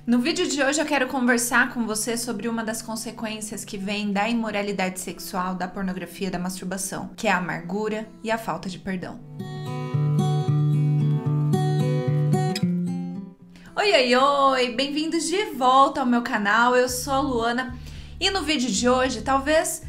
No vídeo de hoje eu quero conversar com você sobre uma das consequências que vem da imoralidade sexual, da pornografia, da masturbação, que é a amargura e a falta de perdão. Oi, bem-vindos de volta ao meu canal, eu sou a Luana e no vídeo de hoje talvez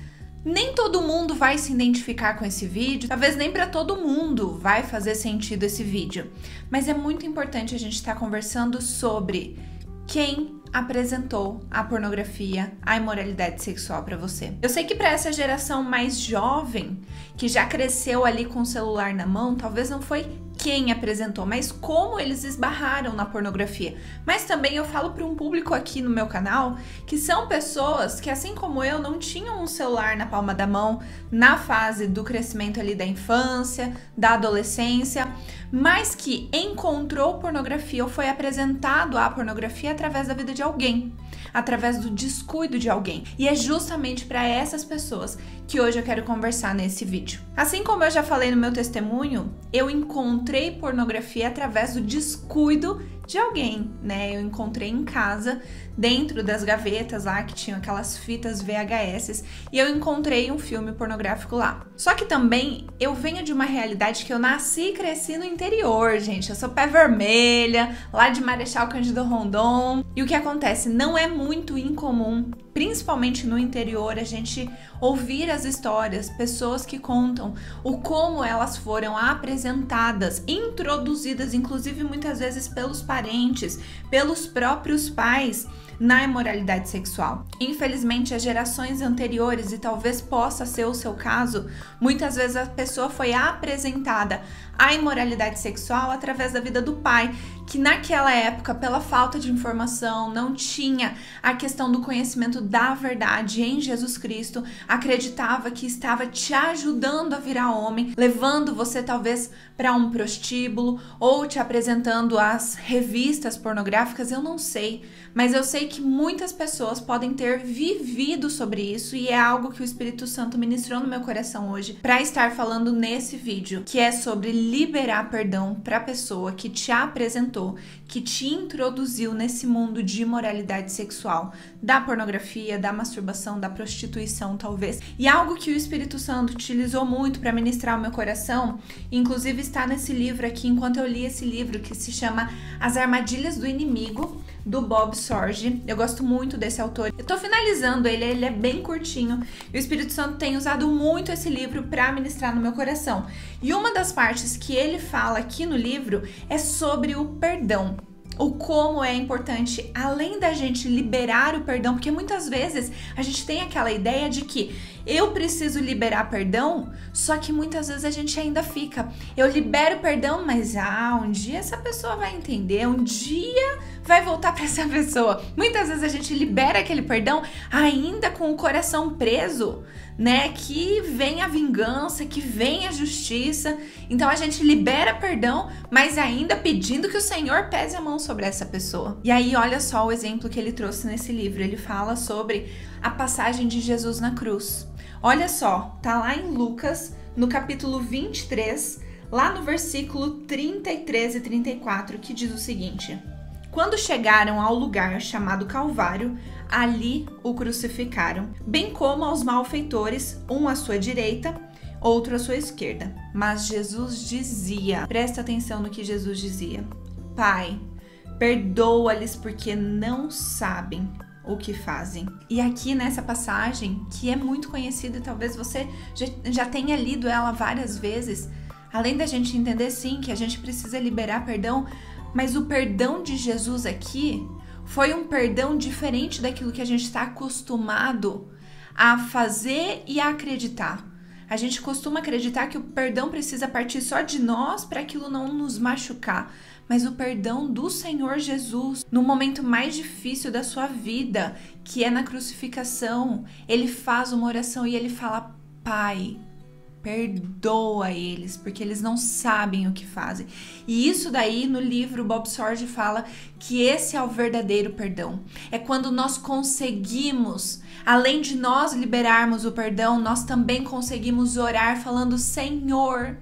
nem todo mundo vai se identificar com esse vídeo, talvez nem para todo mundo vai fazer sentido esse vídeo, mas é muito importante a gente estar conversando sobre quem apresentou a pornografia, a imoralidade sexual para você. Eu sei que para essa geração mais jovem, que já cresceu ali com o celular na mão, talvez não foi quem apresentou, mas como eles esbarraram na pornografia. Mas também eu falo para um público aqui no meu canal que são pessoas que, assim como eu, não tinham um celular na palma da mão na fase do crescimento ali da infância, da adolescência, mas que encontrou pornografia ou foi apresentado à pornografia através da vida de alguém, através do descuido de alguém. E é justamente para essas pessoas que hoje eu quero conversar nesse vídeo. Assim como eu já falei no meu testemunho, eu encontrei pornografia através do descuido de alguém, né? Eu encontrei em casa, dentro das gavetas lá que tinham aquelas fitas VHS, e eu encontrei um filme pornográfico lá. Só que também eu venho de uma realidade que eu nasci e cresci no interior, gente. Eu sou pé vermelha, lá de Marechal Cândido Rondon. E o que acontece? Não é muito incomum, principalmente no interior, a gente ouvir as histórias, pessoas que contam o como elas foram apresentadas, introduzidas, inclusive muitas vezes pelos parentes, pelos próprios pais, na imoralidade sexual. Infelizmente, as gerações anteriores, e talvez possa ser o seu caso, muitas vezes a pessoa foi apresentada à imoralidade sexual através da vida do pai, que naquela época, pela falta de informação, não tinha a questão do conhecimento da verdade em Jesus Cristo, acreditava que estava te ajudando a virar homem, levando você talvez para um prostíbulo ou te apresentando as revistas pornográficas, eu não sei, mas eu sei que muitas pessoas podem ter vivido sobre isso e é algo que o Espírito Santo ministrou no meu coração hoje para estar falando nesse vídeo, que é sobre liberar perdão para a pessoa que te apresentou, que te introduziu nesse mundo de imoralidade sexual, da pornografia, da masturbação, da prostituição talvez. E algo que o Espírito Santo utilizou muito para ministrar o meu coração, inclusive está nesse livro aqui, enquanto eu li esse livro, que se chama As Armadilhas do Inimigo, do Bob Sorge. Eu gosto muito desse autor. Eu tô finalizando ele é bem curtinho. E o Espírito Santo tem usado muito esse livro para ministrar no meu coração. E uma das partes que ele fala aqui no livro é sobre o perdão. O como é importante, além da gente liberar o perdão, porque muitas vezes a gente tem aquela ideia de que eu preciso liberar perdão, só que muitas vezes a gente ainda fica, eu libero perdão, mas um dia essa pessoa vai entender, um dia vai voltar para essa pessoa. Muitas vezes a gente libera aquele perdão ainda com o coração preso, né? Que vem a vingança, que vem a justiça. Então a gente libera perdão, mas ainda pedindo que o Senhor pese a mão sobre essa pessoa. E aí olha só o exemplo que ele trouxe nesse livro. Ele fala sobre a passagem de Jesus na cruz. Olha só, tá lá em Lucas, no capítulo 23, lá no versículo 33 e 34, que diz o seguinte: quando chegaram ao lugar chamado Calvário, ali o crucificaram, bem como aos malfeitores, um à sua direita, outro à sua esquerda. Mas Jesus dizia, presta atenção no que Jesus dizia: Pai, perdoa-lhes porque não sabem o que fazem. E aqui nessa passagem, que é muito conhecida e talvez você já tenha lido ela várias vezes, além da gente entender sim que a gente precisa liberar perdão, mas o perdão de Jesus aqui foi um perdão diferente daquilo que a gente está acostumado a fazer e a acreditar. A gente costuma acreditar que o perdão precisa partir só de nós para aquilo não nos machucar. Mas o perdão do Senhor Jesus, no momento mais difícil da sua vida, que é na crucificação, ele faz uma oração e ele fala: Pai, perdoa eles, porque eles não sabem o que fazem. E isso daí, no livro, Bob Sorge fala que esse é o verdadeiro perdão. É quando nós conseguimos, além de nós liberarmos o perdão, nós também conseguimos orar falando: Senhor,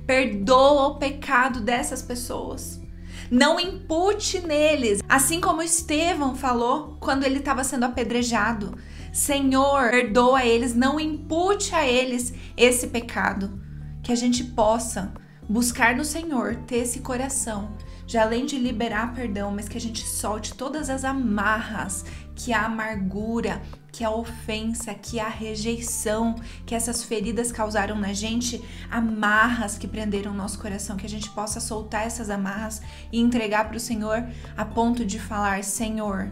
perdoa o pecado dessas pessoas. não impute neles. Assim como Estevão falou quando ele estava sendo apedrejado: Senhor, perdoa eles, não impute a eles esse pecado. Que a gente possa buscar no Senhor, ter esse coração de, além de liberar perdão, mas que a gente solte todas as amarras que a amargura, que a ofensa, que a rejeição, que essas feridas causaram na gente, amarras que prenderam o nosso coração, que a gente possa soltar essas amarras e entregar para o Senhor, a ponto de falar: Senhor,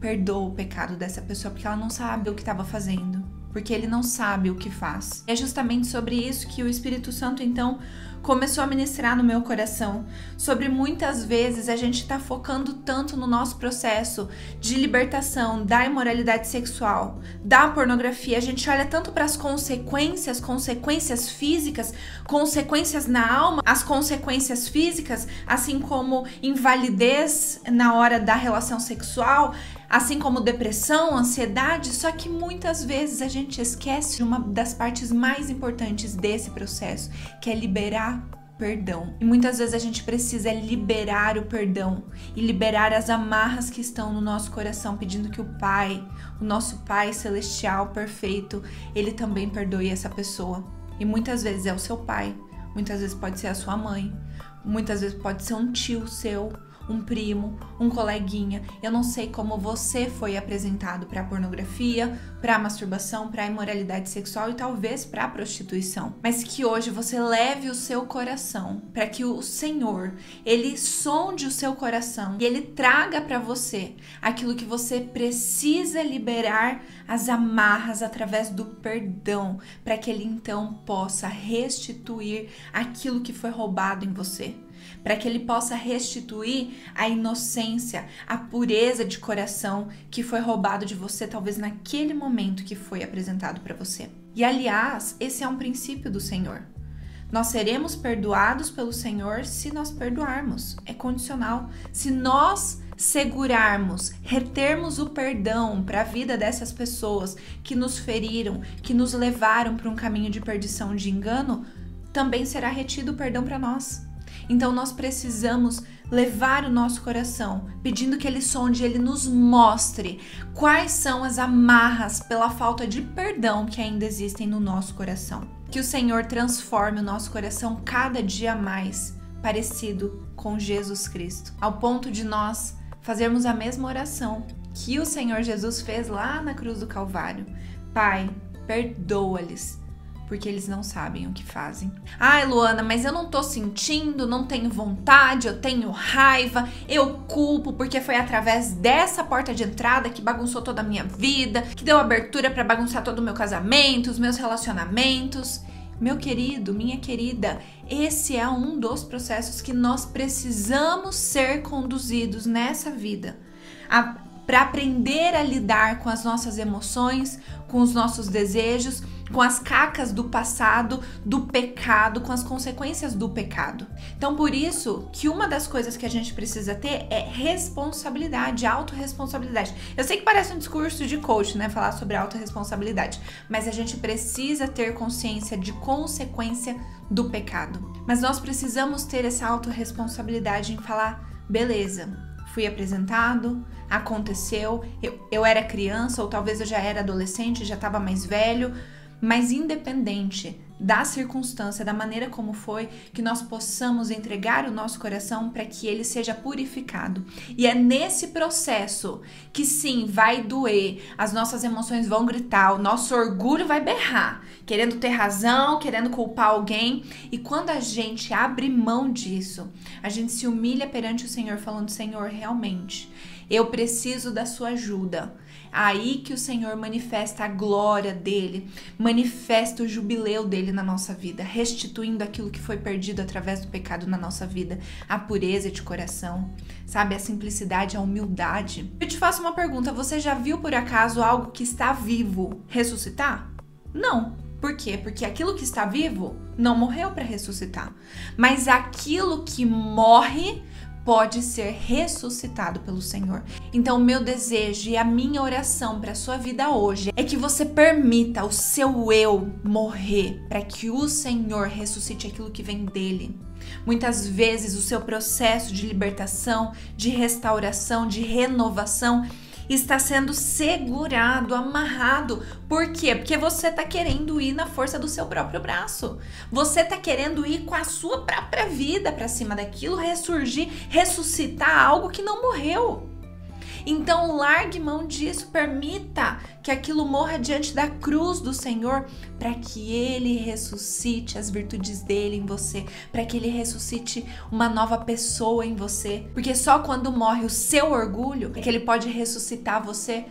perdoa o pecado dessa pessoa, porque ela não sabe o que estava fazendo, porque ele não sabe o que faz. E é justamente sobre isso que o Espírito Santo, então, começou a ministrar no meu coração, sobre muitas vezes a gente tá focando tanto no nosso processo de libertação da imoralidade sexual, da pornografia, a gente olha tanto para as consequências físicas, consequências na alma, as consequências físicas, assim como invalidez na hora da relação sexual, assim como depressão, ansiedade, só que muitas vezes a gente esquece de uma das partes mais importantes desse processo, que é liberar perdão. E muitas vezes a gente precisa liberar o perdão e liberar as amarras que estão no nosso coração, pedindo que o Pai, o nosso Pai celestial perfeito, ele também perdoe essa pessoa. E muitas vezes é o seu pai, muitas vezes pode ser a sua mãe, muitas vezes pode ser um tio seu, um primo, um coleguinha. Eu não sei como você foi apresentado para a pornografia, para a masturbação, para a imoralidade sexual e talvez para a prostituição. Mas que hoje você leve o seu coração para que o Senhor, ele sonde o seu coração e ele traga para você aquilo que você precisa liberar, as amarras através do perdão, para que ele então possa restituir aquilo que foi roubado em você. Para que ele possa restituir a inocência, a pureza de coração que foi roubado de você, talvez naquele momento que foi apresentado para você. E aliás, esse é um princípio do Senhor. Nós seremos perdoados pelo Senhor se nós perdoarmos. É condicional. Se nós segurarmos, retermos o perdão para a vida dessas pessoas que nos feriram, que nos levaram para um caminho de perdição, de engano, também será retido o perdão para nós. Então nós precisamos levar o nosso coração, pedindo que ele sonde, ele nos mostre quais são as amarras pela falta de perdão que ainda existem no nosso coração. Que o Senhor transforme o nosso coração cada dia mais parecido com Jesus Cristo, ao ponto de nós fazermos a mesma oração que o Senhor Jesus fez lá na cruz do Calvário. Pai, perdoa-lhes, porque eles não sabem o que fazem. Ai, Luana, mas eu não tô sentindo, não tenho vontade, eu tenho raiva, eu culpo porque foi através dessa porta de entrada que bagunçou toda a minha vida, que deu abertura para bagunçar todo o meu casamento, os meus relacionamentos. Meu querido, minha querida, esse é um dos processos que nós precisamos ser conduzidos nessa vida. Para aprender a lidar com as nossas emoções, com os nossos desejos, com as cacas do passado, do pecado, com as consequências do pecado. Então, por isso que uma das coisas que a gente precisa ter é responsabilidade, autorresponsabilidade. Eu sei que parece um discurso de coach, né, falar sobre autorresponsabilidade, mas a gente precisa ter consciência de consequência do pecado. Mas nós precisamos ter essa autorresponsabilidade em falar: beleza, fui apresentado, aconteceu, eu era criança ou talvez eu já era adolescente, já estava mais velho, mas independente da circunstância, da maneira como foi, que nós possamos entregar o nosso coração para que ele seja purificado. E é nesse processo que sim, vai doer, as nossas emoções vão gritar, o nosso orgulho vai berrar, querendo ter razão, querendo culpar alguém. E quando a gente abre mão disso, a gente se humilha perante o Senhor, falando: Senhor, realmente, eu preciso da sua ajuda. Aí que o Senhor manifesta a glória dele, manifesta o jubileu dele na nossa vida, restituindo aquilo que foi perdido através do pecado na nossa vida, a pureza de coração, sabe, a simplicidade, a humildade. Eu te faço uma pergunta: você já viu por acaso algo que está vivo ressuscitar? Não. Por quê? Porque aquilo que está vivo não morreu para ressuscitar, mas aquilo que morre pode ser ressuscitado pelo Senhor. Então, o meu desejo e a minha oração para a sua vida hoje é que você permita o seu eu morrer para que o Senhor ressuscite aquilo que vem dele. Muitas vezes o seu processo de libertação, de restauração, de renovação está sendo segurado, amarrado. Por quê? Porque você está querendo ir na força do seu próprio braço. Você está querendo ir com a sua própria vida para cima daquilo, ressurgir, ressuscitar algo que não morreu. Então largue mão disso, permita que aquilo morra diante da cruz do Senhor, para que Ele ressuscite as virtudes dele em você, para que Ele ressuscite uma nova pessoa em você, porque só quando morre o seu orgulho é que Ele pode ressuscitar você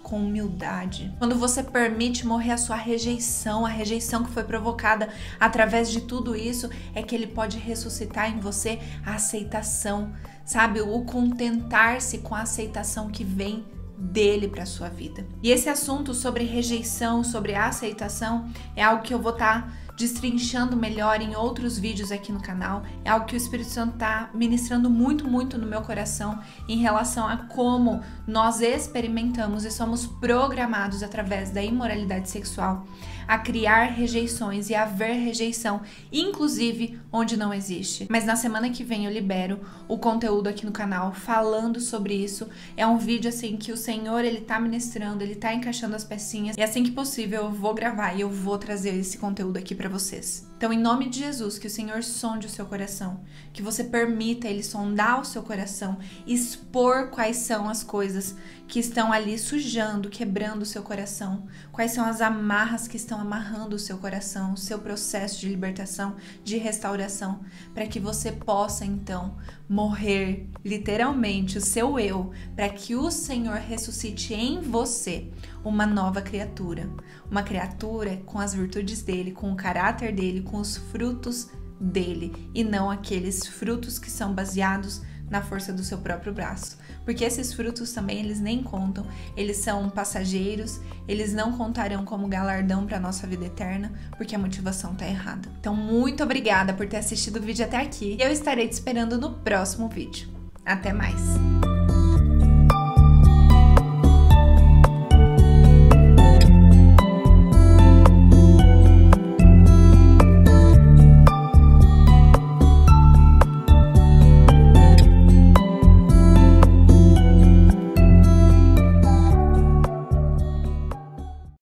com humildade. Quando você permite morrer a sua rejeição, a rejeição que foi provocada através de tudo isso, é que Ele pode ressuscitar em você a aceitação, sabe? O contentar-se com a aceitação que vem dele para sua vida. E esse assunto sobre rejeição, sobre aceitação, é algo que eu vou estar destrinchando melhor em outros vídeos aqui no canal. É algo que o Espírito Santo está ministrando muito no meu coração em relação a como nós experimentamos e somos programados através da imoralidade sexual a criar rejeições e a ver rejeição, inclusive onde não existe. Mas na semana que vem eu libero o conteúdo aqui no canal falando sobre isso. É um vídeo assim que o Senhor, Ele tá ministrando, Ele tá encaixando as pecinhas, e assim que possível eu vou gravar e eu vou trazer esse conteúdo aqui para vocês. Então, em nome de Jesus, que o Senhor sonde o seu coração, que você permita Ele sondar o seu coração, expor quais são as coisas que estão ali sujando, quebrando o seu coração, quais são as amarras que estão amarrando o seu coração, o seu processo de libertação, de restauração, para que você possa então morrer literalmente o seu eu, para que o Senhor ressuscite em você uma nova criatura, uma criatura com as virtudes dele, com o caráter dele, com os frutos dele, e não aqueles frutos que são baseados na força do seu próprio braço, porque esses frutos também eles nem contam, eles são passageiros, eles não contarão como galardão para nossa vida eterna, porque a motivação tá errada. Então, muito obrigada por ter assistido o vídeo até aqui, e eu estarei te esperando no próximo vídeo. Até mais!